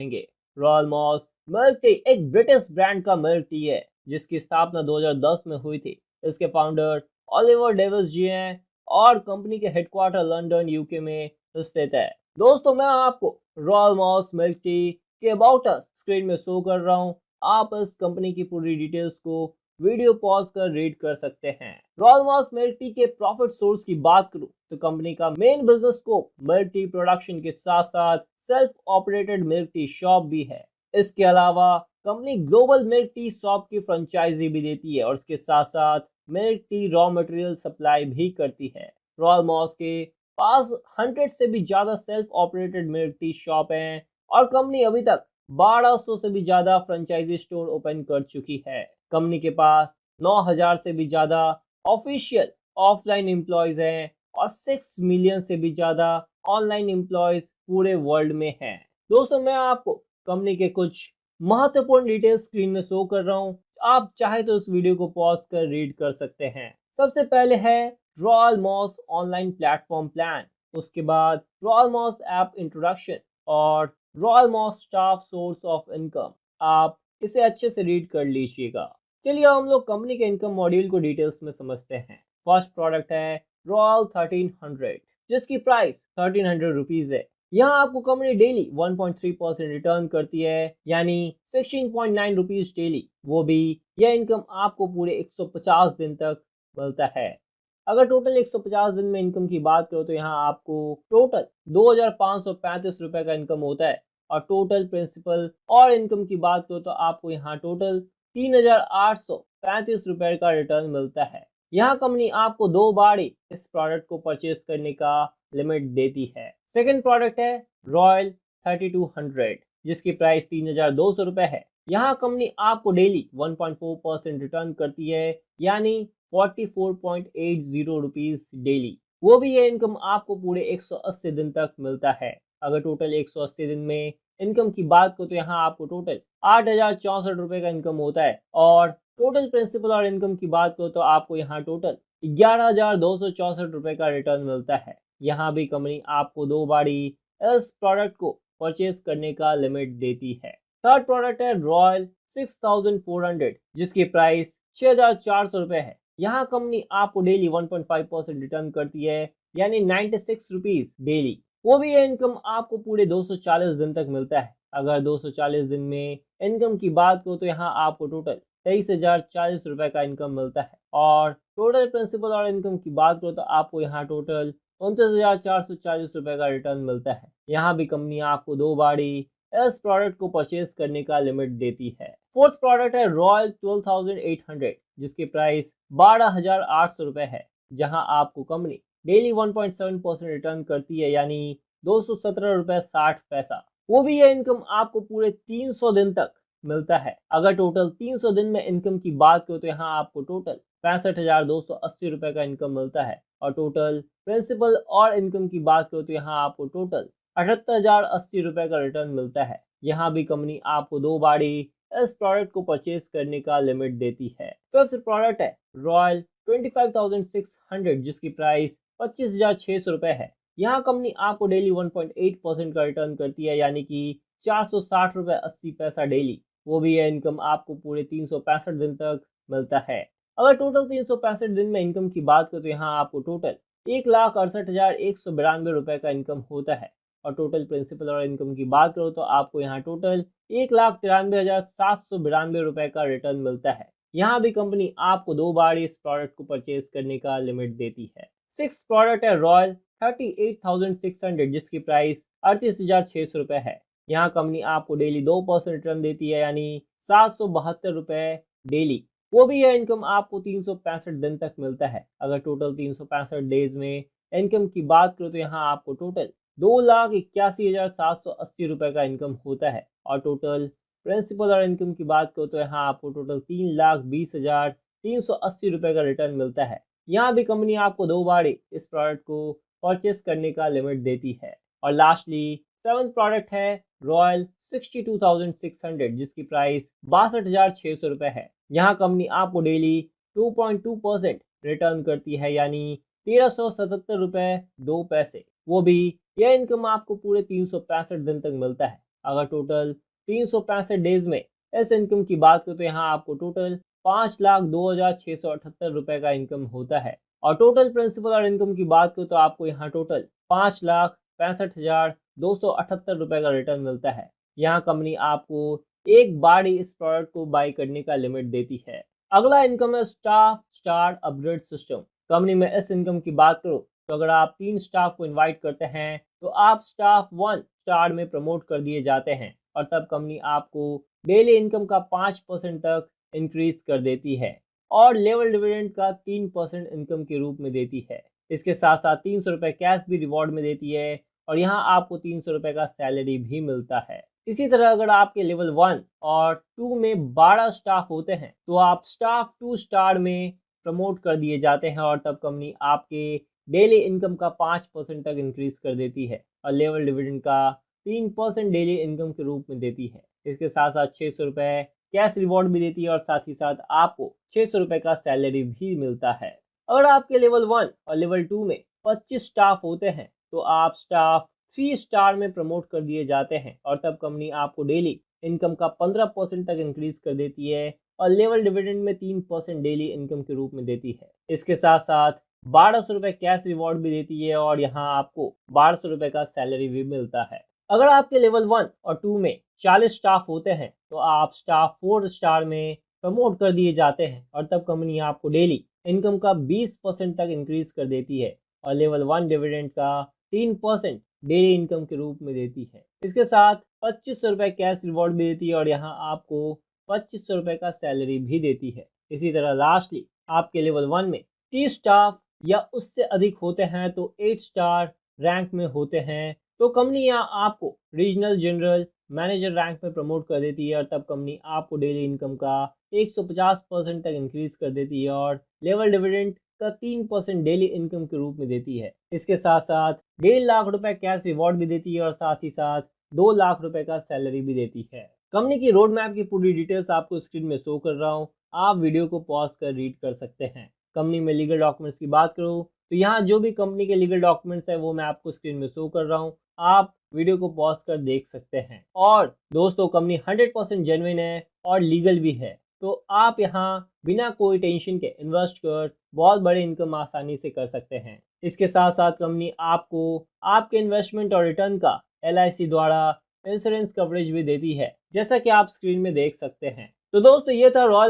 देंगे। Royal moss milk tea एक British brand का मिल्क टी है जिसकी स्थापना 2010 में हुई थी। इसके फाउंडर ओलिवर डेविस जी हैं और कंपनी के हेडक्वार्टर लंदन यूके में स्थित है। दोस्तों मैं आपको रॉयल मॉस मिल्क टी के अबाउट अस स्क्रीन में शो कर रहा हूँ। आप इस कंपनी की पूरी डिटेल्स को वीडियो पॉज कर रीड कर सकते हैं। रॉयल मॉस मिल्क टी के प्रॉफिट सोर्स की बात करूं तो कंपनी का main business scope milk tea production के साथ साथ self operated milk tea shop भी है। इसके अलावा company global milk tea shop की फ्रेंचाइजी भी देती है और इसके साथ साथ milk tea raw material supply भी करती है। रॉयल मॉस के पास 100 से भी ज्यादा self operated milk tea shop हैं और कंपनी अभी तक 1200 से भी ज्यादा फ्रेंचाइजी स्टोर ओपन कर चुकी है। कंपनी के पास 9000 से भी ज्यादा ऑफिशियल ऑफलाइन एम्प्लॉयज हैं और 6 मिलियन से भी ज्यादा ऑनलाइन एम्प्लॉयज पूरे वर्ल्ड में हैं। दोस्तों मैं आपको कंपनी के कुछ महत्वपूर्ण डिटेल्स स्क्रीन में शो कर रहा हूं। आप चाहे तो इस वीडियो को पॉज कर रीड कर सकते हैं। सबसे पहले है royal moss online platform plan, उसके बाद रॉयल मॉस ऐप इंट्रोडक्शन और royal moss staff source of income. आप इसे अच्छे से रीड कर लीजिएगा। चलिए हम लोग कंपनी के इनकम मॉड्यूल को डिटेल्स में समझते हैं। फर्स्ट प्रोडक्ट है रॉयल 1300 जिसकी प्राइस 1300 रुपीज है। यहाँ आपको कंपनी डेली 1.3% रिटर्न करती है यानी 16.9 रुपीज डेली। वो भी यह इनकम आपको पूरे 150 दिन तक मिलता है। अगर टोटल 150 दिन में इनकम की बात करो तो यहाँ आपको टोटल 2535 रुपए का इनकम होता है और टोटल प्रिंसिपल और इनकम की बात करो तो आपको यहाँ टोटल 3835 रुपए का रिटर्न मिलता है। यहाँ कंपनी आपको 2 बार ही इस प्रोडक्ट को परचेज करने का लिमिट देती है। सेकंड प्रोडक्ट है रॉयल 3200 जिसकी प्राइस 3200 रुपए है। यहाँ कंपनी आपको डेली 1.4% रिटर्न करती है यानी 44.80 रुपीज डेली। वो भी ये इनकम आपको पूरे 180 दिन तक मिलता है। अगर टोटल 180 दिन में इनकम की बात करो तो यहाँ आपको टोटल 8064 रुपए का इनकम होता है और टोटल प्रिंसिपल और इनकम की बात करो तो आपको यहाँ टोटल 11264 रुपए का रिटर्न मिलता है। यहाँ भी कंपनी आपको 2 बारी इस प्रोडक्ट को परचेज करने का लिमिट देती है। थर्ड प्रोडक्ट है रॉयल 6400 जिसकी प्राइस 6400 रुपए है। यहाँ कंपनी आपको डेली 1.5% रिटर्न करती है यानी 96 रुपीज डेली। वो भी ये इनकम आपको पूरे 240 दिन तक मिलता है। अगर 240 दिन में इनकम की बात करो तो यहाँ आपको टोटल 23,040 रुपए का इनकम मिलता है और टोटल प्रिंसिपल और इनकम की बात करो तो आपको यहाँ टोटल 29,440 रुपए का रिटर्न मिलता है। यहाँ भी कंपनी आपको 2 बारी इस प्रोडक्ट को परचेज करने का लिमिट देती है। फोर्थ प्रोडक्ट है रॉयल 12,800 जिसकी प्राइस 12,800 रुपए है। जहां आपको कंपनी डेली 1.7% रिटर्न करती है यानी 217 रुपए 60 पैसा। वो भी ये इनकम आपको पूरे 300 दिन तक मिलता है। अगर टोटल 300 दिन में इनकम की बात करो तो यहाँ आपको टोटल 65,280 रुपए का इनकम मिलता है और टोटल प्रिंसिपल और इनकम की बात करो तो यहाँ आपको टोटल 78,080 रुपए का रिटर्न मिलता है। यहाँ भी कंपनी आपको 2 बारी इस प्रोडक्ट को परचेज करने का लिमिट देती है। फिफ्थ प्रोडक्ट है रॉयल 25,600 जिसकी प्राइस 25,600 रुपए है। यहाँ कंपनी आपको डेली 1.8% का रिटर्न करती है यानी कि 460 रुपए 80 पैसा डेली। वो भी यह इनकम आपको पूरे 365 दिन तक मिलता है। अगर टोटल 365 दिन में इनकम की बात करें तो यहाँ आपको टोटल 1,68,192 रुपए का इनकम होता है और टोटल प्रिंसिपल और इनकम की बात करो तो आपको यहाँ टोटल 1,93,792 रुपए का रिटर्न मिलता है। यहाँ भी कंपनी आपको 2 बार इस प्रोडक्ट को परचेज करने का लिमिट देती है। सिक्स प्रोडक्ट है रॉयल 38,600 जिसकी प्राइस 38,600 रुपए है। यहाँ कंपनी आपको डेली 2% रिटर्न देती है यानी 772 रुपए डेली। वो भी यह इनकम आपको 365 दिन तक मिलता है। अगर टोटल 365 डेज में इनकम की बात करो तो यहाँ आपको टोटल 2,81,780 रुपए का इनकम होता है और टोटल प्रिंसिपल और इनकम की बात करो तो यहाँ आपको टोटल 3,20,380 रुपए का रिटर्न मिलता है। यहाँ भी कंपनी आपको 2 बार इस प्रोडक्ट को परचेस करने का लिमिट देती है। और लास्टली सेवंथ प्रोडक्ट है रॉयल 62,600 जिसकी प्राइस 62,600 रुपए है। यहाँ कंपनी आपको डेली 2.2% रिटर्न करती है यानी 1,377 रुपए 2 पैसे। वो भी यह इनकम आपको पूरे 365 दिन तक मिलता है। अगर टोटल 365 डेज में इस इनकम की बात करें तो यहाँ आपको टोटल 5,02,678 रुपए का इनकम होता है। और टोटल प्रिंसिपल और इनकम की बात करें तो आपको यहाँ टोटल 5,65,278 रुपए का रिटर्न मिलता है। यहाँ कंपनी आपको एक बार ही इस प्रोडक्ट को बाई करने का लिमिट देती है। अगला इनकम है staff star upgrade system. Company में इस इनकम की बात करो तो अगर आप 3 स्टाफ को इनवाइट करते हैं तो आप स्टाफ 1 स्टार में प्रमोट कर दिए जाते हैं और तब कंपनी आपको डेली इनकम का 5% तक इंक्रीज कर देती है और लेवल डिविडेंड का 3% इनकम के रूप में देती है। इसके साथ साथ 300 रुपये कैश भी रिवॉर्ड में देती है और यहाँ आपको 300 रुपये का सैलरी भी मिलता है। इसी तरह अगर आपके लेवल 1 और 2 में 12 स्टाफ होते हैं तो आप स्टाफ 2 स्टार में प्रमोट कर दिए जाते हैं और तब कंपनी आपके डेली इनकम का 5% तक इंक्रीज कर देती है और लेवल डिविडेंड का 3% डेली इनकम के रूप में देती है। इसके साथ साथ 600 रुपये कैश रिवॉर्ड भी देती है और साथ ही साथ आपको 600 रुपये का सैलरी भी मिलता है। अगर आपके लेवल 1 और लेवल 2 में 25 स्टाफ होते हैं तो आप स्टाफ 3 स्टार में प्रमोट कर दिए जाते हैं और तब कंपनी आपको डेली इनकम का 15% तक इंक्रीज कर देती है और लेवल डिविडेंड में 3% डेली इनकम के रूप में देती है। इसके साथ साथ 1200 रुपये कैश रिवॉर्ड भी देती है और यहाँ आपको 1200 रुपये का सैलरी भी मिलता है। अगर आपके लेवल 1 और 2 में 40 स्टाफ होते हैं तो आप स्टाफ 4 स्टार में प्रमोट कर दिए जाते हैं और तब कंपनी आपको डेली इनकम का 20% तक इंक्रीज कर देती है और लेवल 1 डिविडेंड का 3% डेली इनकम के रूप में देती है। इसके साथ 2500 रुपये कैश रिवॉर्ड भी देती है और यहाँ आपको 2500 रुपये का सैलरी भी देती है। इसी तरह लास्टली आपके लेवल 1 में 30 स्टाफ या उससे अधिक होते हैं तो 8 स्टार रैंक में होते हैं तो कंपनी यहाँ आपको रीजनल जनरल मैनेजर रैंक में प्रमोट कर देती है और तब कंपनी आपको डेली इनकम का 150% तक इंक्रीज कर देती है और लेवल डिविडेंड का 3% डेली इनकम के रूप में देती है। इसके साथ साथ 1.5 लाख रुपए कैश रिवॉर्ड भी देती है और साथ ही साथ 2 लाख रुपए का सैलरी भी देती है। कंपनी की रोड मैप की पूरी डिटेल्स आपको स्क्रीन में शो कर रहा हूँ, आप वीडियो को पॉज कर रीड कर सकते हैं। कंपनी में लीगल डॉक्यूमेंट्स की बात करूँ तो यहाँ जो भी कंपनी के लीगल डॉक्यूमेंट्स है वो मैं आपको स्क्रीन में शो कर रहा हूँ, आप वीडियो को पॉज कर देख सकते हैं। और दोस्तों कंपनी 100% जेन्युइन है और लीगल भी है तो आप यहाँ बिना कोई टेंशन के इन्वेस्ट कर बहुत बड़े इनकम आसानी से कर सकते हैं। इसके साथ साथ कंपनी आपको आपके इन्वेस्टमेंट और रिटर्न का LIC द्वारा इंश्योरेंस कवरेज भी देती है जैसा कि आप स्क्रीन में देख सकते हैं। तो दोस्तों ये था रॉयल